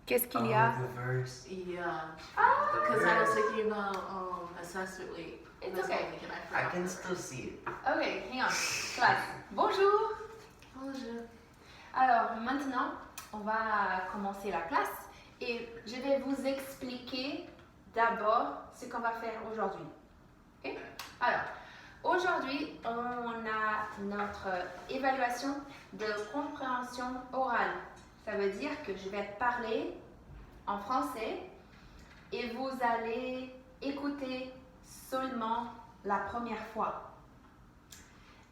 Qu'est-ce qu'il y a? The verse. Yeah. Ah, Because I was thinking about assessment week. It's That's okay. what I'm thinking. I I forgot. can still see it. ok, hang on. Classe. Bonjour. Bonjour. Alors maintenant, on va commencer la classe et je vais vous expliquer d'abord ce qu'on va faire aujourd'hui. Ok? Alors, aujourd'hui, on a notre évaluation de compréhension orale. Ça veut dire que je vais parler en français et vous allez écouter seulement la première fois.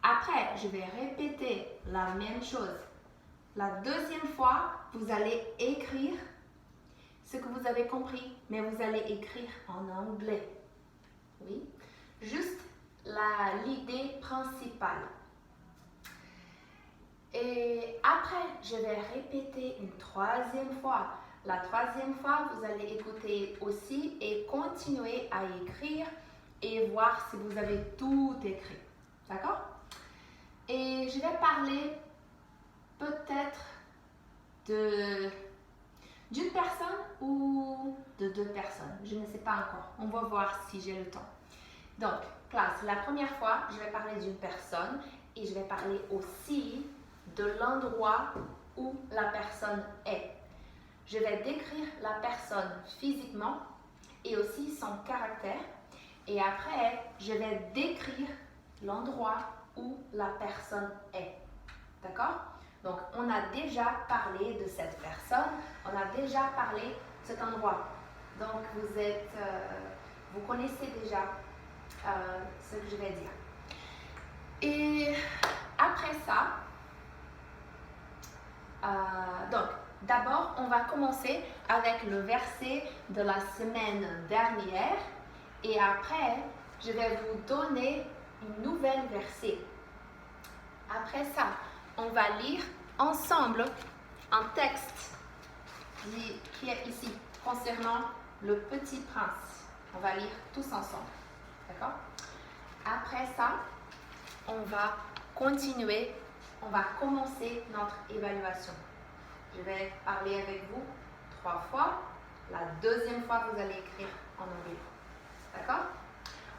Après, je vais répéter la même chose. La deuxième fois, vous allez écrire ce que vous avez compris, mais vous allez écrire en anglais. Oui, juste l'idée principale. Et après, je vais répéter une troisième fois. La troisième fois, vous allez écouter aussi et continuer à écrire et voir si vous avez tout écrit. D'accord? Et je vais parler peut-être d'une personne ou de deux personnes. Je ne sais pas encore. On va voir si j'ai le temps. Donc, classe, la première fois, je vais parler d'une personne et je vais parler aussi de l'endroit où la personne est. Je vais décrire la personne physiquement et aussi son caractère. Et après, je vais décrire l'endroit où la personne est. D'accord? Donc, on a déjà parlé de cette personne, on a déjà parlé de cet endroit. Donc, vous connaissez déjà ce que je vais dire. Et après ça, donc, d'abord, on va commencer avec le verset de la semaine dernière. Et après, je vais vous donner une nouvelle verset. Après ça, on va lire ensemble un texte qui est ici concernant le petit prince. On va lire tous ensemble. D'accord? Après ça, on va continuer, on va commencer notre évaluation. Je vais parler avec vous 3 fois. La deuxième fois, vous allez écrire en anglais. D'accord?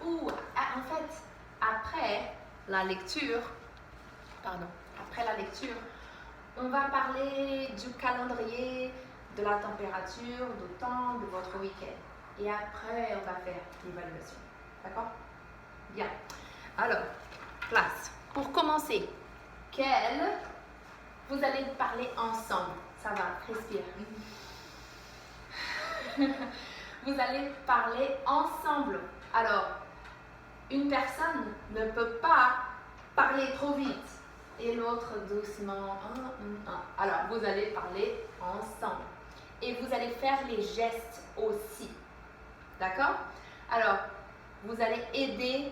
Ou en fait, après la lecture, on va parler du calendrier, de la température, du temps, de votre week-end. Et après, on va faire l'évaluation. D'accord? Bien. Alors, classe. Pour commencer, vous allez parler ensemble. Ça va, respire. Vous allez parler ensemble. Alors, une personne ne peut pas parler trop vite et l'autre doucement. Alors, vous allez parler ensemble. Et vous allez faire les gestes aussi. D'accord? Alors, vous allez aider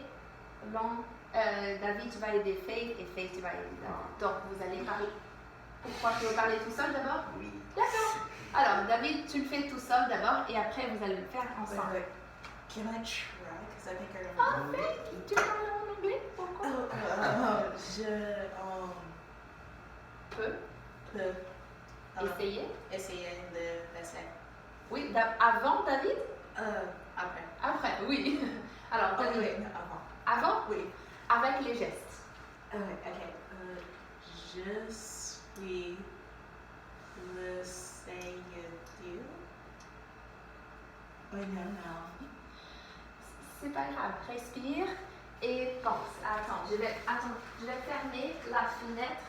David, tu vas aider Faith et Faith, tu vas aider David. Donc, vous allez parler. Pourquoi tu veux parler tout seul d'abord? Oui. D'accord. Alors, David, tu le fais tout seul d'abord et après, vous allez le faire ensemble. Wait. Can I try? Because I think I Ah, remember. Faith, tu parles en anglais? Pourquoi? Je peux Essayer. essayer de l'essayer. Oui, avant David? Après. Après, oui. Alors, Oh, David, oui, avant. avant? Oui. Avec les gestes. Ok. Je suis le Seigneur Dieu. Oui, non. C'est pas grave, respire et pense. Attends, je vais fermer la fenêtre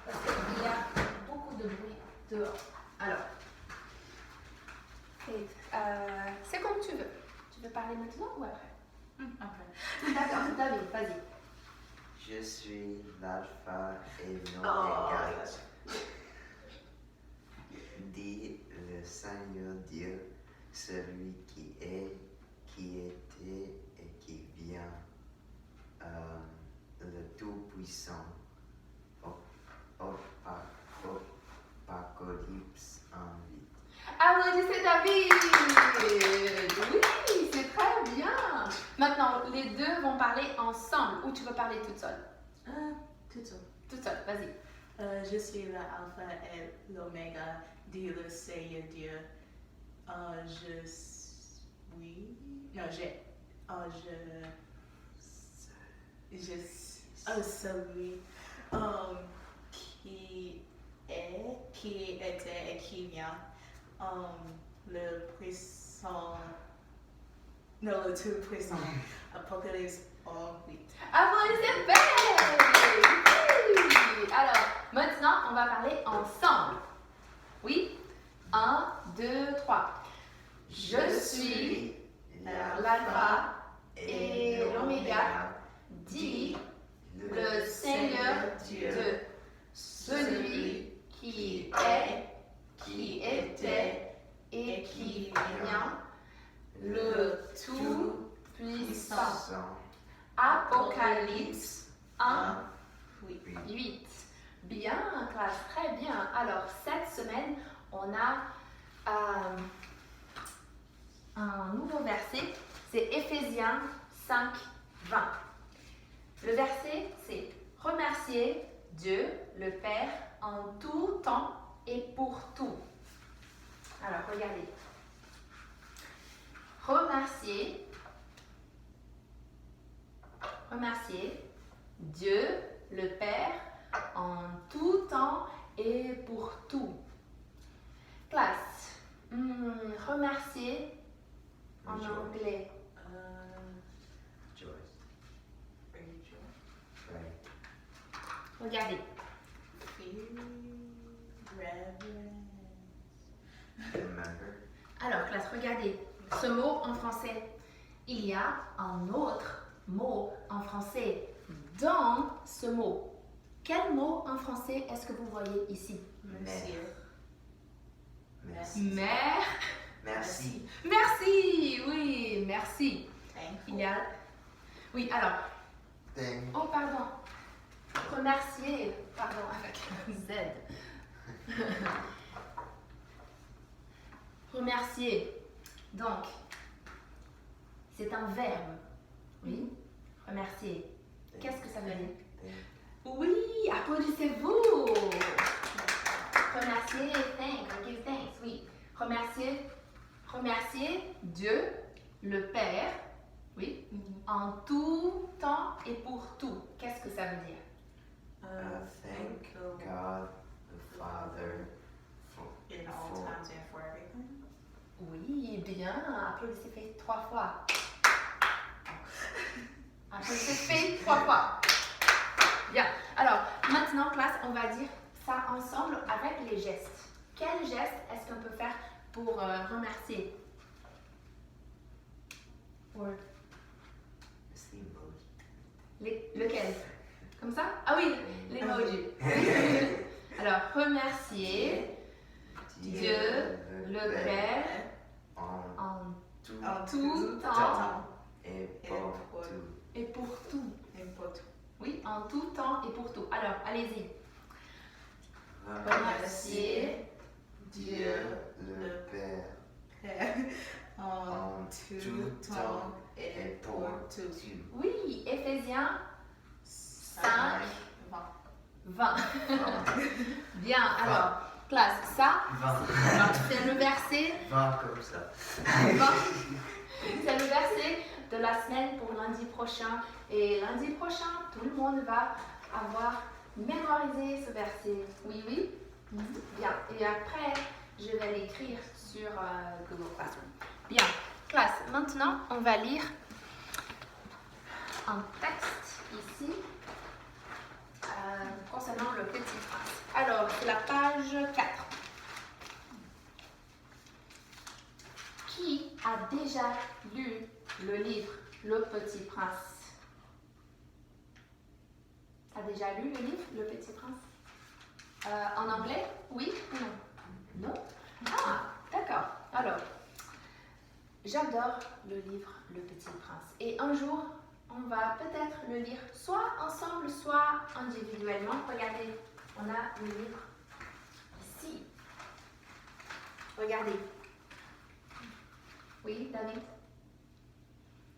parce qu'il y a beaucoup de bruit dehors. Alors, c'est comme tu veux. Tu veux parler maintenant ou après? Après. D'accord, David, vas-y. Je suis l'alpha et Oh, l'oméga, yes. dit le Seigneur Dieu, celui qui est, qui était et qui vient, le Tout-Puissant, Apocalypse 1:8. Applaudissez David! Oui, c'est très bien. Maintenant, les deux vont parler ensemble ou tu veux parler toute seule? Tout seul. Toute seule, vas-y. Je suis l'alpha et l'oméga, dit le Seigneur Dieu. Je suis. Non, celui qui était et qui vient. Le puissant. Non, le tout puissant. Apocalypse 1:8. Applaudissez oui. Alors, maintenant, on va parler ensemble. Oui? 1, 2, 3. Je suis l'alpha et l'oméga, dit le Seigneur Dieu, celui qui est, qui était et qui vient, le Tout-Puissant. Apocalypse 1, 8. Bien, classe, très bien. Alors, cette semaine, on a un nouveau verset. C'est Éphésiens 5, 20. Le verset, c'est « Remercier Dieu, le Père, en tout temps et pour tout. » Alors, regardez. Remercier Dieu, le Père, en tout temps et pour tout. Classe, remercier en anglais. Joyce. Right. Regardez. Remember. Alors, classe, regardez. Ce mot en français, il y a un autre mot en français dans ce mot. Quel mot en français est-ce que vous voyez ici? Monsieur. Merci. Mère. Merci. Merci, oui, merci. Thankful. Il y a... Oui, alors, Thank. oh pardon, remercier, pardon, avec un Z. Remercier, donc, c'est un verbe, oui, remercier. Qu'est-ce que ça veut dire? Oui, applaudissez-vous. Remercier, thank, give thanks, oui. Remercier Dieu, le Père, oui, en tout temps et pour tout. Qu'est-ce que ça veut dire? Thank God the Father for In all times and for everything. Oui, bien. Applaudissez fait 3 fois. Applaudissez fait 3 fois. Bien. Alors, maintenant, classe, on va dire ça ensemble avec les gestes. Quel geste est-ce qu'on peut faire pour remercier? Or, C'est emoji. lequel? Comme ça? Ah oui, l'emoji. Alors, remercier Dieu, le Père, en tout temps et pour tout. et pour tout. Et pour tout. Oui, en tout temps et pour tout. Alors, allez-y. Remercier Dieu le Père en tout temps et pour tout. Oui, Éphésiens 5, 20. Bien, alors, classe, ça, c'est le verset. 20 comme ça. 20. C'est le verset de la semaine pour lundi prochain. Et lundi prochain, tout le monde va avoir mémorisé ce verset. Oui, oui? Bien. Et après, je vais l'écrire sur Google Classroom. Bien. Classe, maintenant, on va lire un texte ici concernant le Petit Prince. Alors, c'est la page 4. Qui a déjà lu le livre Le Petit Prince? A déjà lu le livre Le Petit Prince? En anglais? Oui ou non? Non? Ah, d'accord. Alors, j'adore le livre Le Petit Prince. Et un jour, on va peut-être le lire soit ensemble, soit individuellement. Regardez, on a le livre ici. Regardez. Oui, David?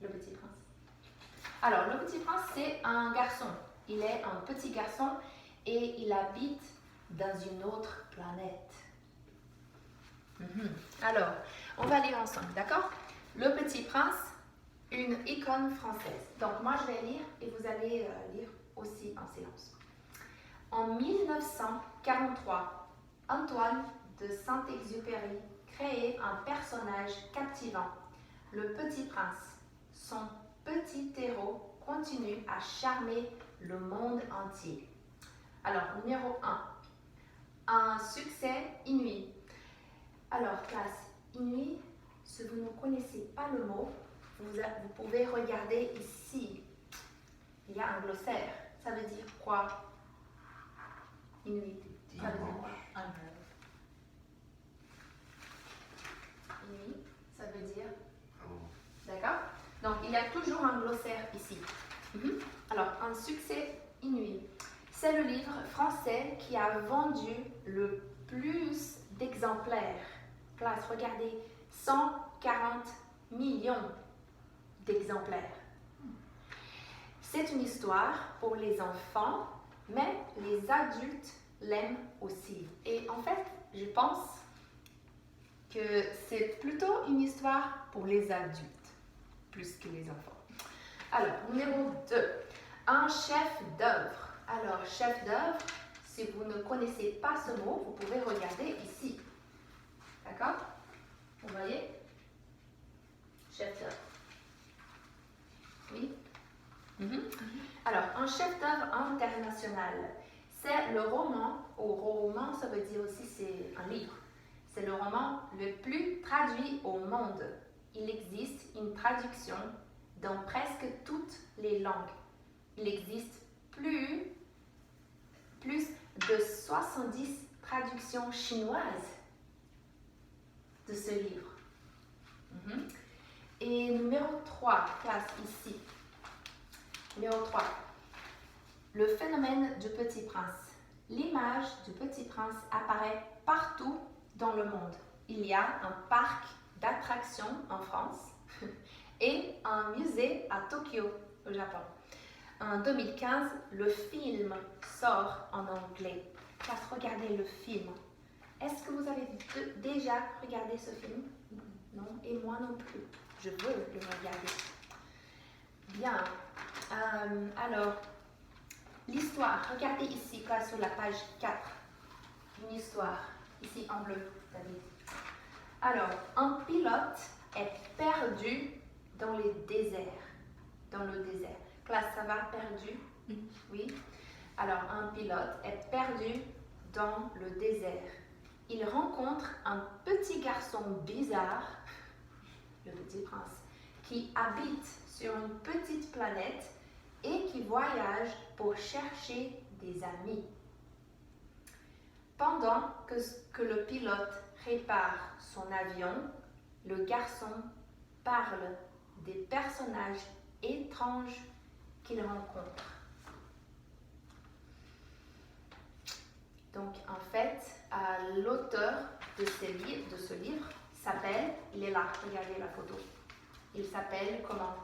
Le Petit Prince. Alors, le Petit Prince, c'est un garçon. Il est un petit garçon et il habite dans une autre planète. Alors, on va lire ensemble, d'accord? Le Petit Prince, une icône française. Donc, moi, je vais lire et vous allez lire aussi en silence. En 1943, Antoine de Saint-Exupéry créait un personnage captivant, le Petit Prince. Son petit héros continue à charmer le monde entier. Alors, numéro 1, un succès inouï. Alors, classe, inouï, si vous ne connaissez pas le mot, vous pouvez regarder ici. Il y a un glossaire. Ça veut dire quoi? Inouï. Ça veut dire quoi? Unheard Inouï, ça veut dire. Oh, D'accord? Donc, il y a toujours un glossaire ici. Alors, un succès inouï. C'est le livre français qui a vendu le plus d'exemplaires. Classe, regardez, 140 millions d'exemplaires. C'est une histoire pour les enfants, mais les adultes l'aiment aussi. Et en fait, je pense que c'est plutôt une histoire pour les adultes, plus que les enfants. Alors, numéro 2, un chef d'œuvre. Alors, chef d'œuvre, si vous ne connaissez pas ce mot, vous pouvez regarder ici. D'accord? Vous voyez? Chef d'œuvre. Oui? Alors, un chef d'œuvre international, c'est le roman, ou roman, ça veut dire aussi c'est un livre. C'est le roman le plus traduit au monde. Il existe une traduction dans presque toutes les langues. Il existe plus de 70 traductions chinoises de ce livre. Et numéro 3, classe ici. Numéro 3, le phénomène du Petit Prince. L'image du Petit Prince apparaît partout dans le monde. Il y a un parc d'attractions en France et un musée à Tokyo, au Japon. En 2015, le film sort en anglais. Classe, regardez le film. Est-ce que vous avez déjà regardé ce film? Non, et moi non plus. Je veux le regarder. Bien. Alors, l'histoire. Regardez ici, quoi, sur la page 4. Une histoire. Ici, en bleu, David. Alors, un pilote est perdu dans les déserts. Dans le désert. Classe, ça va, perdu? Oui. Alors, un pilote est perdu dans le désert. Il rencontre un petit garçon bizarre, le Petit Prince, qui habite sur une petite planète et qui voyage pour chercher des amis. Pendant que le pilote répare son avion, le garçon parle des personnages étranges qu'il rencontre. Donc, en fait, l'auteur de ce livre s'appelle, il est là, regardez la photo. Il s'appelle comment?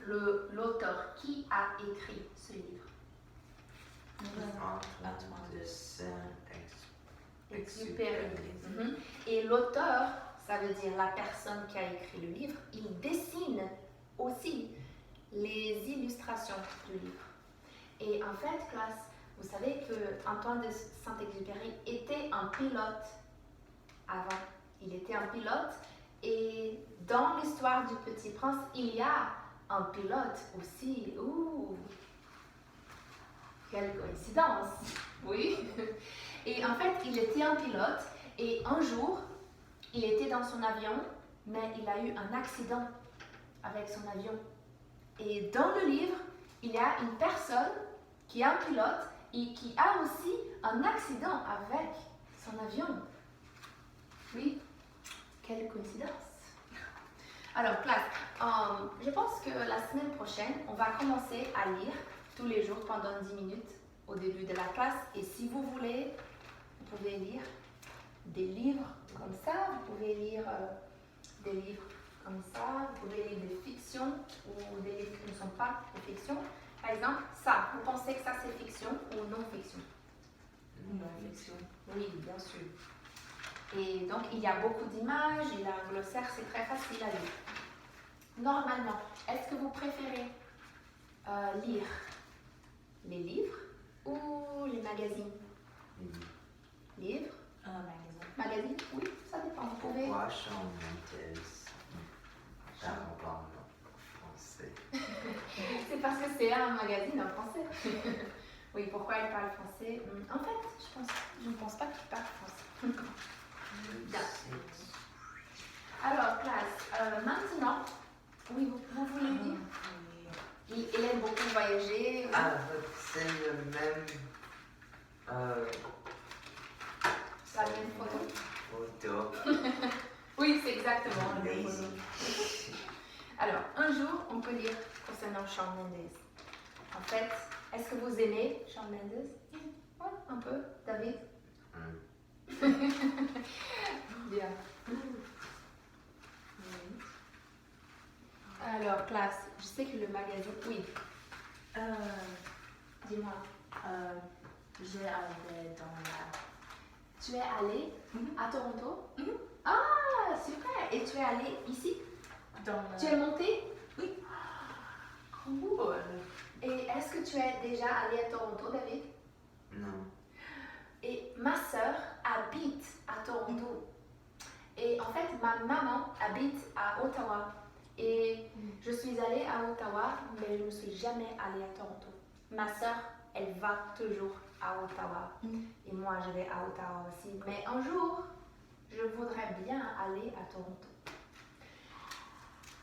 L'auteur qui a écrit ce livre? Antoine de Saint-Exupéry. Et l'auteur, ça veut dire la personne qui a écrit le livre, il dessine aussi les illustrations du livre. Et en fait, classe, vous savez que Antoine de Saint-Exupéry était un pilote avant. Il était un pilote et dans l'histoire du Petit Prince, il y a un pilote aussi. Ouh! Quelle coïncidence! Oui! Et en fait, il était un pilote et un jour, il était dans son avion, mais il a eu un accident avec son avion. Et dans le livre, il y a une personne qui est un pilote et qui a aussi un accident avec son avion. Oui, quelle coïncidence. Alors, classe, je pense que la semaine prochaine, on va commencer à lire tous les jours pendant 10 minutes au début de la classe. Et si vous voulez, vous pouvez lire des livres comme ça, vous pouvez lire des livres comme ça, vous pouvez lire des fictions ou des livres qui ne sont pas des fictions. Par exemple, ça, vous pensez que ça c'est fiction ou non fiction? Non-fiction. Oui, bien sûr. Et donc, il y a beaucoup d'images, il y a un glossaire, c'est très facile à lire. Normalement, est-ce que vous préférez lire les livres ou les magazines? Livres, Magasin. magazines, oui, ça dépend. Vous pouvez. Pourquoi Shawn Mendes parle français? C'est parce que c'est un magazine en français. Oui, pourquoi il parle français? En fait, je ne pense pas qu'il parle français. Bien. Alors, classe, maintenant, oui, vous voulez dire? Il aime beaucoup voyager. Ah, c'est le même La même photo? photo. Oui, c'est exactement la même Lazy. photo. Alors, un jour, on peut lire concernant Shawn Mendes. En fait, est-ce que vous aimez Shawn Mendes? Oui, un peu. David? Bien. Alors, classe, je sais que le magazine... Oui, dis-moi. J'ai allé dans la... Tu es allé Mhm. à Toronto? Mhm. Ah, super! Et tu es allé ici? Tu es monté? Oui. Cool! Et est-ce que tu es déjà allé à Toronto, David? Non. Et ma sœur habite à Toronto. Et en fait, ma maman habite à Ottawa. Et je suis allée à Ottawa, mais je ne suis jamais allée à Toronto. Ma sœur, elle va toujours à Ottawa. Et moi, je vais à Ottawa aussi. Mais un jour, je voudrais bien aller à Toronto.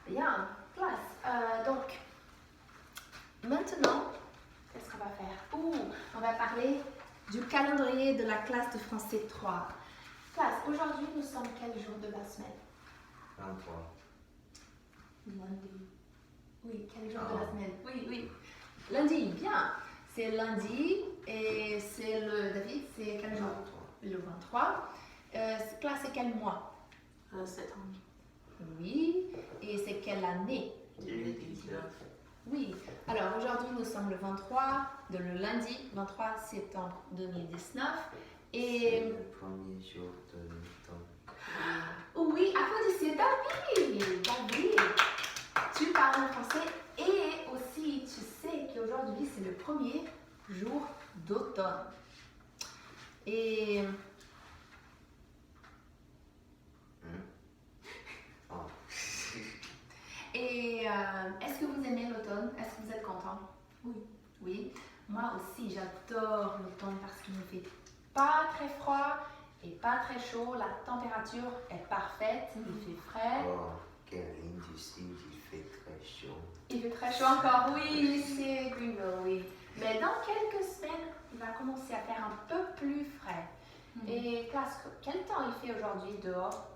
Bien, classe. Donc, maintenant, qu'est-ce qu'on va faire? On va parler du calendrier de la classe de français 3. Classe, aujourd'hui, nous sommes quel jour de la semaine? 23. Lundi. Oui, quel jour de la semaine? Oui. Lundi, bien. C'est lundi et c'est le... David, c'est quel jour? 23. Le 23. Classe, c'est quel mois? Septembre. Oui. Et c'est quelle année? 2019. Oui. Alors, aujourd'hui, nous sommes le 23, le lundi 23 septembre 2019. C'est Et... le premier jour de l'automne. Oui, applaudissez David! David, tu parles français et aussi tu sais qu'aujourd'hui c'est le premier jour d'automne. Et Oh. est-ce que vous aimez l'automne? Est-ce que vous êtes content? Oui. Oui, moi aussi j'adore l'automne parce qu'il ne fait pas très froid et pas très chaud. La température est parfaite, il fait frais. Oh, Caroline du Sud, il fait très chaud. Il fait très chaud encore, oui, c'est Greenville, oui. Mais dans quelques semaines, il va commencer à faire un peu plus frais. Et classe, quel temps il fait aujourd'hui dehors?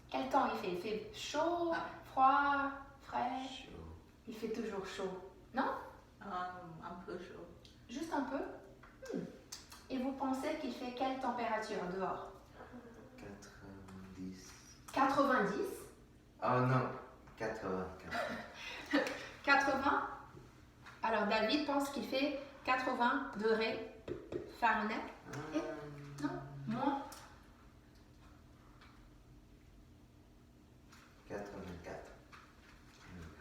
Quel temps il fait? Il fait chaud, froid, frais? Chaud. Il fait toujours chaud, non? Un peu chaud. Juste un peu? Et vous pensez qu'il fait quelle température dehors? 90. 90? Oh non, 84. 80? Alors David pense qu'il fait 80 degrés Fahrenheit. Et non, moins 84.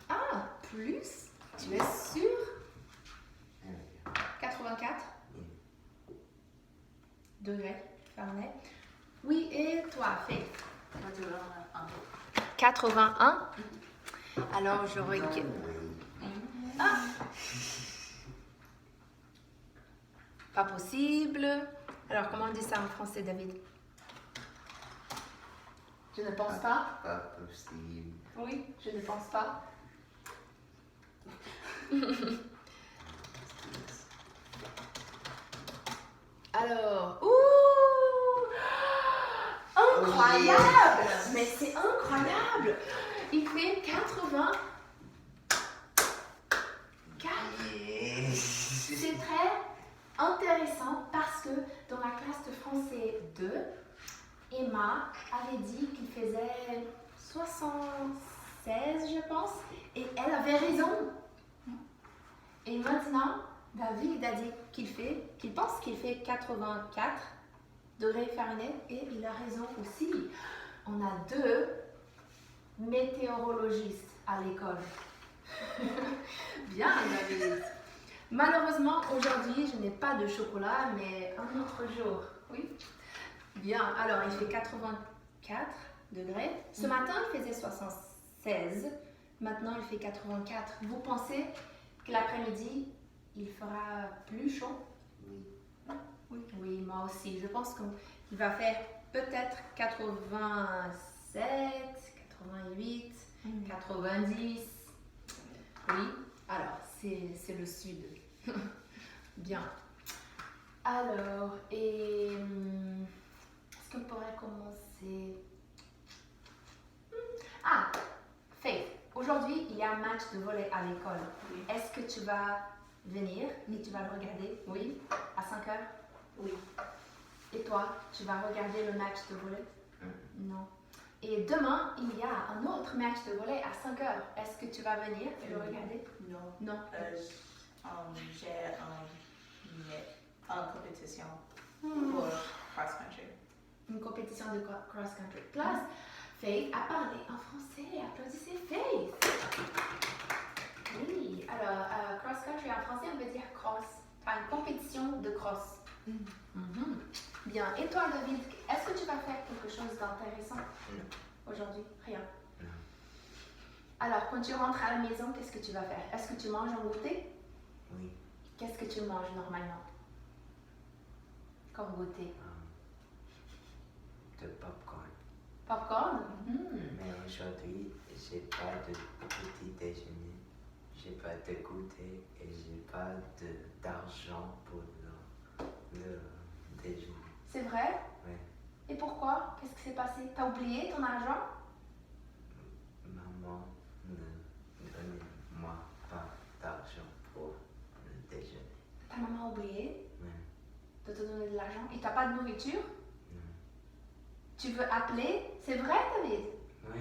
Ah, plus? Tu es sûr? 84 degrés Fahrenheit. Oui, et toi, Faith? 81. Alors, je regarde. Ah! Pas possible. Alors, comment on dit ça en français, David? Je ne pense pas. Pas possible. Oui, je ne pense pas. Alors, incroyable! Oh, yes. Mais c'est incroyable! Il fait 80. C'est très intéressant parce que dans la classe de français 2, Emma avait dit qu'il faisait 76, je pense, et elle avait raison. Et maintenant, David a dit qu'il pense qu'il fait 84 degrés Fahrenheit et il a raison aussi. On a 2 météorologistes à l'école. Bien, David. Malheureusement, aujourd'hui, je n'ai pas de chocolat, mais un autre jour. Oui. Bien, alors il fait 84 degrés. Ce matin, il faisait 76. Maintenant, il fait 84. Vous pensez que l'après-midi, il fera plus chaud? Oui. Oui, moi aussi. Je pense qu'il va faire peut-être 87, 88, 90. Oui, alors c'est le sud. Bien. Alors, est-ce qu'on pourrait commencer? Ah, Faith, aujourd'hui, il y a un match de volley à l'école. Oui. Est-ce que tu vas venir et tu vas le regarder? Oui, à 5 heures? Oui. Et toi, tu vas regarder le match de volley? Non. Et demain, il y a un autre match de volley à 5 heures. Est-ce que tu vas venir et le regarder? Non. Non. J'ai une compétition pour cross-country. Une compétition de cross-country. Classe, Faith a parlé en français. Applaudissez Faith. Oui, alors cross-country en français, on veut dire cross. Une compétition de cross. Mhm. Bien. Et toi, David, est-ce que tu vas faire quelque chose d'intéressant aujourd'hui? Rien. Non. Alors, quand tu rentres à la maison, qu'est-ce que tu vas faire? Est-ce que tu manges un goûter? Oui. Qu'est-ce que tu manges normalement? Comme goûter? De popcorn. Popcorn? Mais aujourd'hui, j'ai pas de petit déjeuner, j'ai pas de goûter et j'ai pas d'argent pour le déjeuner. C'est vrai? Oui. Et pourquoi? Qu'est-ce qui s'est passé? T'as oublié ton argent? Maman ne donne moi pas d'argent pour le déjeuner. Ta maman a oublié Oui. de te donner de l'argent et t'as pas de nourriture? Non. Tu veux appeler? C'est vrai, David? Oui.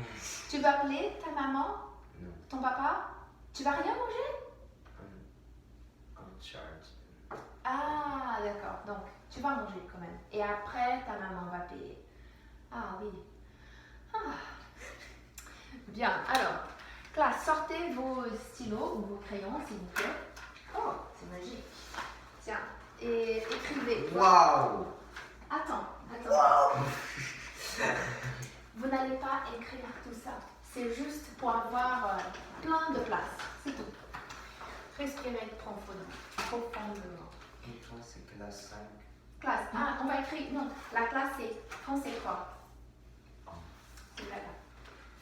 Tu veux appeler ta maman? Non. Ton papa? Tu vas rien manger? On charge. Ah, d'accord. Donc, tu vas manger quand même. Et après, ta maman va payer. Ah oui. Ah. Bien, alors, classe, sortez vos stylos ou vos crayons, s'il vous plaît. Oh, c'est magique. Tiens, et écrivez. Waouh! Attends. Waouh! Vous n'allez pas écrire tout ça. C'est juste pour avoir plein de place. C'est tout. Respirez profondément. Et toi, c'est classe 5. Classe. Ah, on va écrire. Non, la classe c'est français 3. C'est là.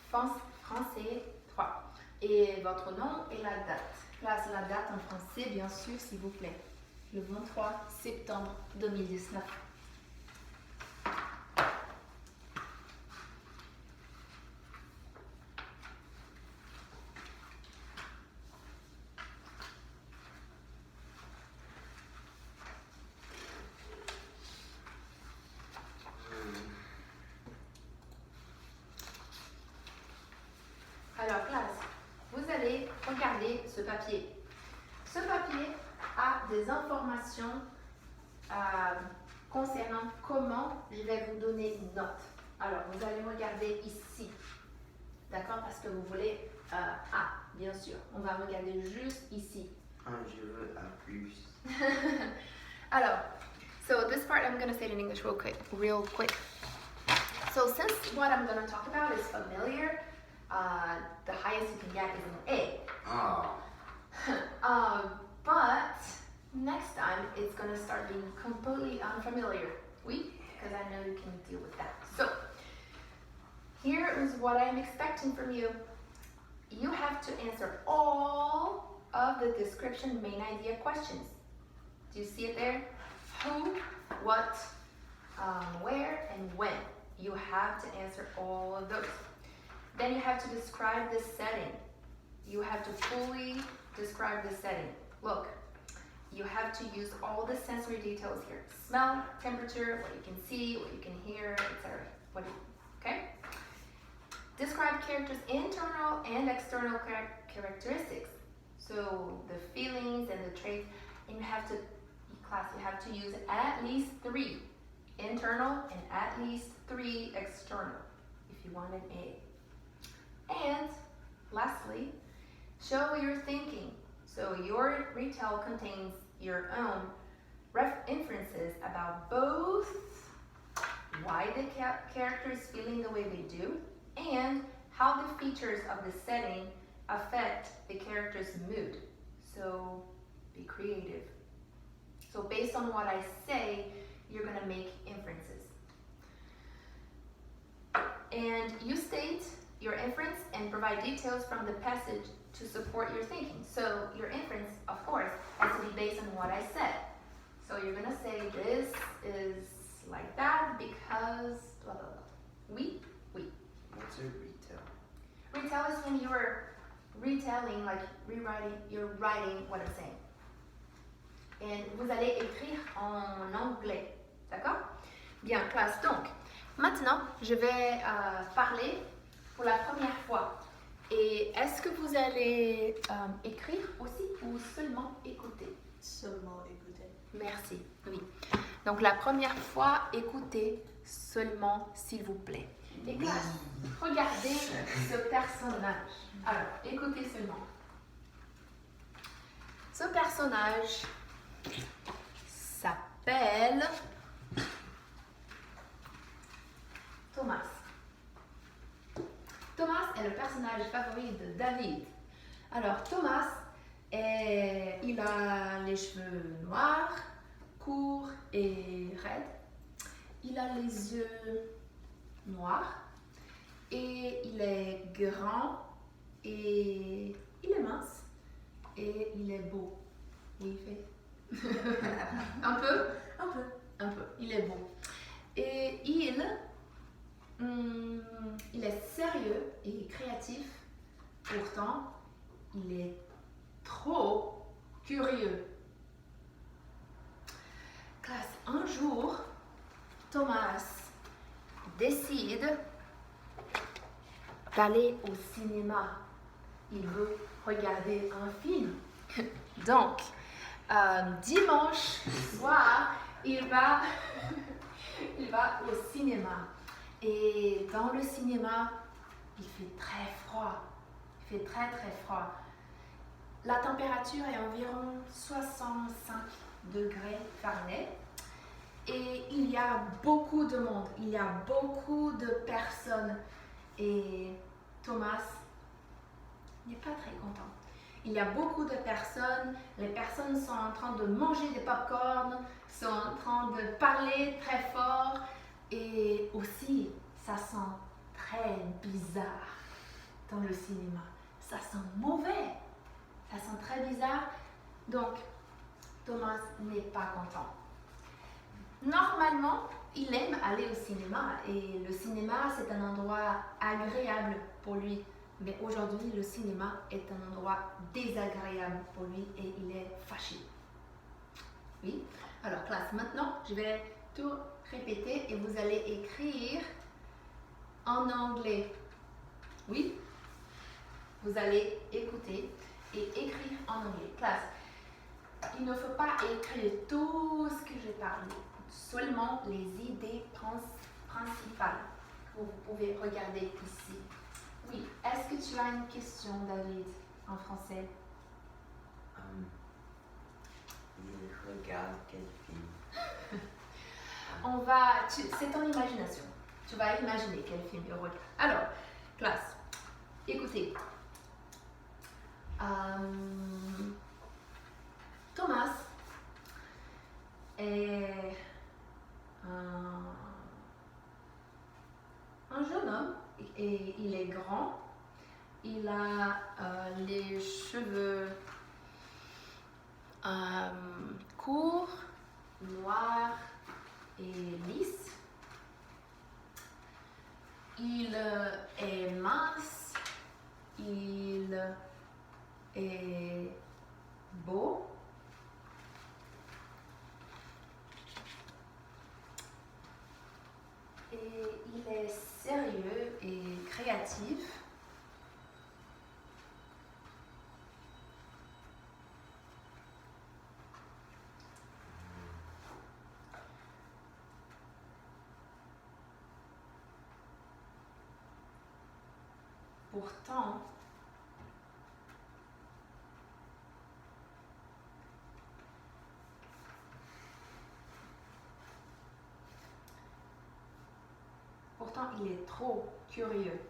Français 3. Et votre nom et la date. Classe, la date en français, bien sûr, s'il vous plaît. Le 23 septembre 2019. Alors, classe, vous allez regarder ce papier. Ce papier a des informations concernant comment je vais vous donner une note. Alors, vous allez regarder ici. D'accord? Parce que vous voulez bien sûr. On va regarder juste ici. Je veux un plus. Alors, so this part I'm going to say it in English real quick. So since what I'm going to talk about is familiar, the highest you can get is an A. Oh. But next time it's going to start being completely unfamiliar. Oui, because I know you can deal with that. So here is what I'm expecting from you. You have to answer all of the description main idea questions. Do you see it there? Who, what, where, and when. You have to answer all of those. Then you have to describe the setting. You have to fully describe the setting. Look, you have to use all the sensory details here. Smell, temperature, what you can see, what you can hear, etc. Okay? Describe characters' internal and external characteristics. So the feelings and the traits. And you have to, class, you have to use at least 3 internal and at least 3 external if you want an A. And lastly, show your thinking. So your retell contains your own inferences about both why the character is feeling the way they do and how the features of the setting affect the character's mood. So be creative. So based on what I say, you're going to make inferences. And you state your inference and provide details from the passage to support your thinking. So your inference, of course, has to be based on what I said. So you're going to say this is like that because blah, blah, blah. Oui. What's a retell? Retell is when you're retelling, like rewriting, you're writing what I'm saying. Et vous allez écrire en anglais. D'accord? Bien, classe. Donc, maintenant, je vais parler pour la première fois. Et est-ce que vous allez écrire aussi ou seulement écouter? Seulement écouter. Merci. Oui. Donc, la première fois, écoutez seulement, s'il vous plaît. Et classe, regardez ce personnage. Alors, écoutez seulement. Ce personnage s'appelle Thomas. Thomas est le personnage favori de David. Alors, Thomas, il a les cheveux noirs, courts et raides. Il a les yeux noirs et il est grand et il est mince et il est beau. Oui, il fait. Un peu. Il est beau. Et il est sérieux et créatif. Pourtant, il est trop curieux. Classe, un jour, Thomas décide d'aller au cinéma. Il veut regarder un film. Donc, dimanche soir, il va au cinéma. Et dans le cinéma, il fait très froid. Il fait très très froid. La température est environ 65 degrés Fahrenheit. Et il y a beaucoup de monde, il y a beaucoup de personnes. Et Thomas n'est pas très content. Il y a beaucoup de personnes, les personnes sont en train de manger des pop-corn, sont en train de parler très fort et aussi ça sent très bizarre dans le cinéma. Ça sent mauvais, ça sent très bizarre. Donc Thomas n'est pas content. Normalement, il aime aller au cinéma et le cinéma c'est un endroit agréable pour lui. Mais aujourd'hui, le cinéma est un endroit désagréable pour lui et il est fâché. Oui. Alors, classe, maintenant, je vais tout répéter et vous allez écrire en anglais. Oui. Vous allez écouter et écrire en anglais. Classe, il ne faut pas écrire tout ce que j'ai parlé, seulement les idées principales que vous pouvez regarder ici. Oui, est-ce que tu as une question, David, en français? Il regarde quel film? C'est ton imagination. Tu vas imaginer quel film il regarde. Alors, classe, écoutez. Thomas est un jeune homme et il est grand. Il a les cheveux courts, noirs et lisses. Il est mince. Il est beau. Et il est sérieux et créatif. Pourtant, il est trop curieux.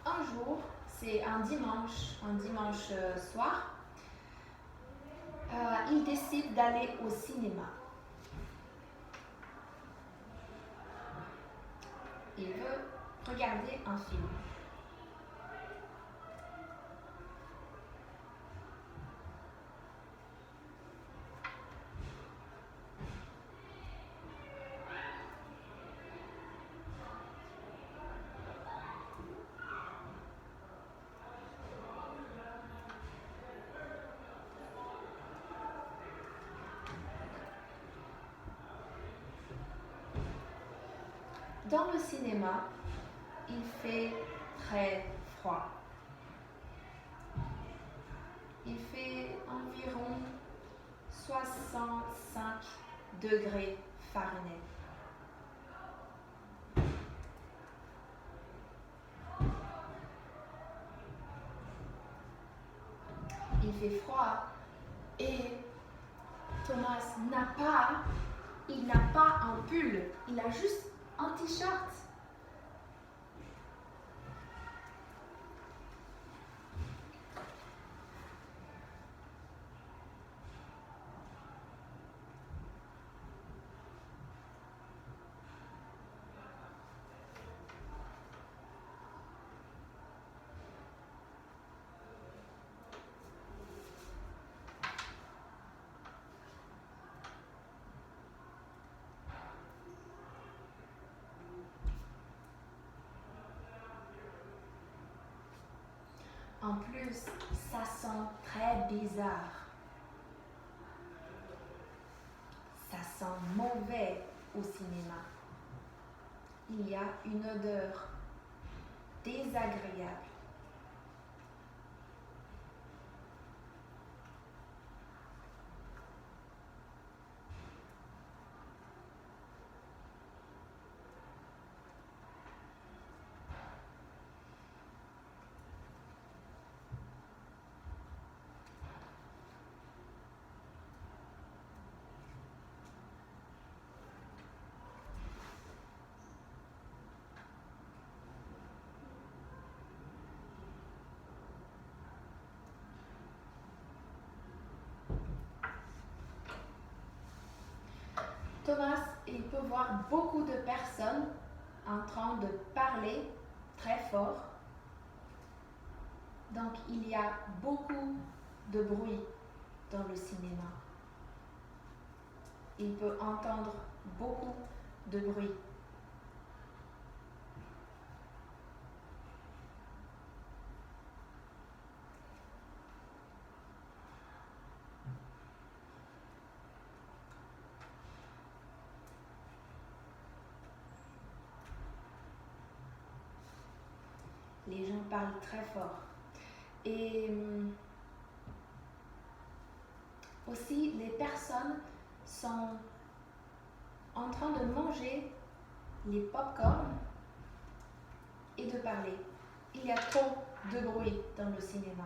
Un jour, c'est un dimanche soir, il décide d'aller au cinéma. Il veut regarder un film. Dans le cinéma, il fait très froid. Il fait environ 65 degrés Fahrenheit. Il fait froid et Thomas n'a pas un pull, il a juste un t-shirt. En plus, ça sent très bizarre. Ça sent mauvais au cinéma. Il y a une odeur désagréable. Thomas, il peut voir beaucoup de personnes en train de parler très fort. Donc, il y a beaucoup de bruit dans le cinéma. Il peut entendre beaucoup de bruit. Les gens parlent très fort. Et aussi, les personnes sont en train de manger les pop-corn et de parler. Il y a trop de bruit dans le cinéma.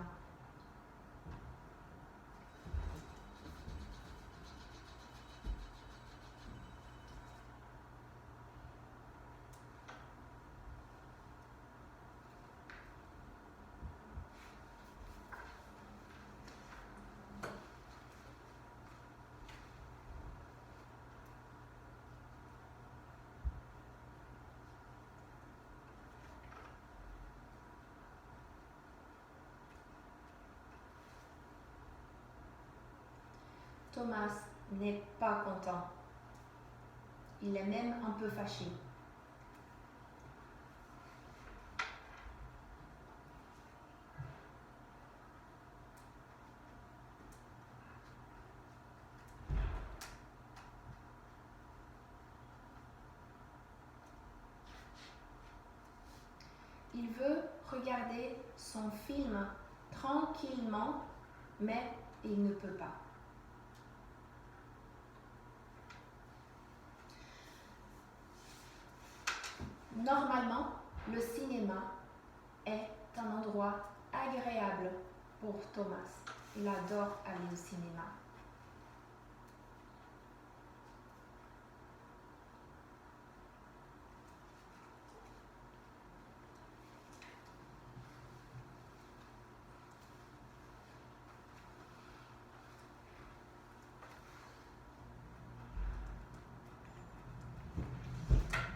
Thomas n'est pas content. Il est même un peu fâché. Il veut regarder son film tranquillement, mais il ne peut pas. Normalement, le cinéma est un endroit agréable pour Thomas. Il adore aller au cinéma.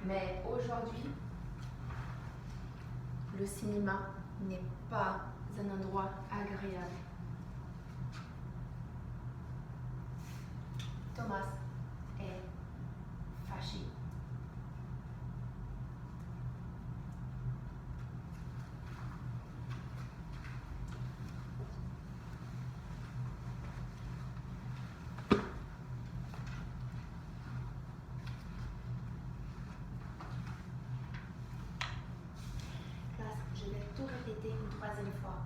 Mais aujourd'hui, le cinéma n'est pas un endroit agréable. Thomas est fâché. Je vais tout répéter une troisième fois.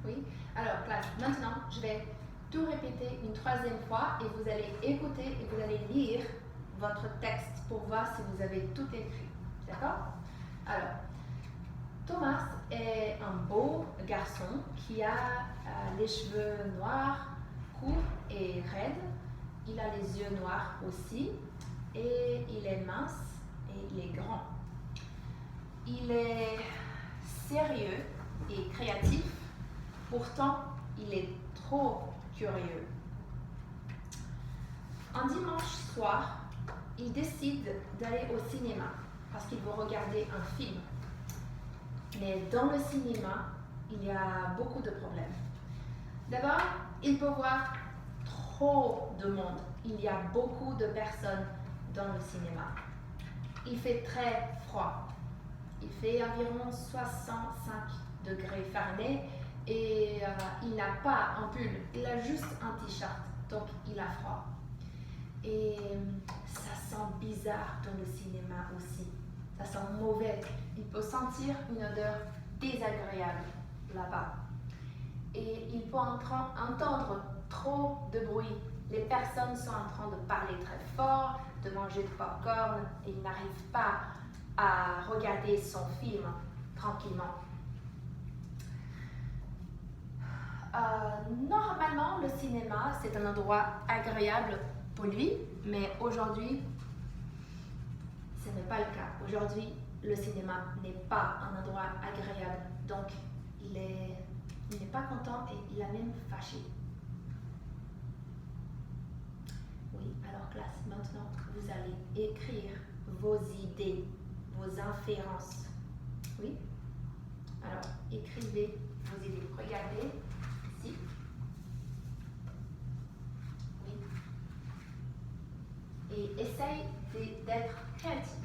Oui. Alors, classe, maintenant, je vais tout répéter une troisième fois et vous allez écouter et vous allez lire votre texte pour voir si vous avez tout écrit. D'accord? Alors, Thomas est un beau garçon qui a les cheveux noirs, courts et raides. Il a les yeux noirs aussi et il est mince et il est grand. Il est sérieux et créatif. Pourtant, il est trop curieux. Un dimanche soir, il décide d'aller au cinéma parce qu'il veut regarder un film. Mais dans le cinéma, il y a beaucoup de problèmes. D'abord, il peut voir trop de monde. Il y a beaucoup de personnes dans le cinéma. Il fait très froid. Il fait environ 65 degrés Fahrenheit. Et il n'a pas un pull, il a juste un t-shirt, donc il a froid. Et ça sent bizarre dans le cinéma aussi, ça sent mauvais. Il peut sentir une odeur désagréable là-bas. Et il peut entendre trop de bruit. Les personnes sont en train de parler très fort, de manger du popcorn, et il n'arrive pas à regarder son film tranquillement. Normalement, le cinéma, c'est un endroit agréable pour lui, mais aujourd'hui, ce n'est pas le cas. Aujourd'hui, le cinéma n'est pas un endroit agréable, donc il n'est pas content et il est même fâché. Oui, alors classe, maintenant, vous allez écrire vos idées, vos inférences. Oui? Alors, écrivez vos idées. Regardez. Oui. Et essaye d'être créatif.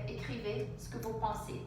Écrivez ce que vous pensez.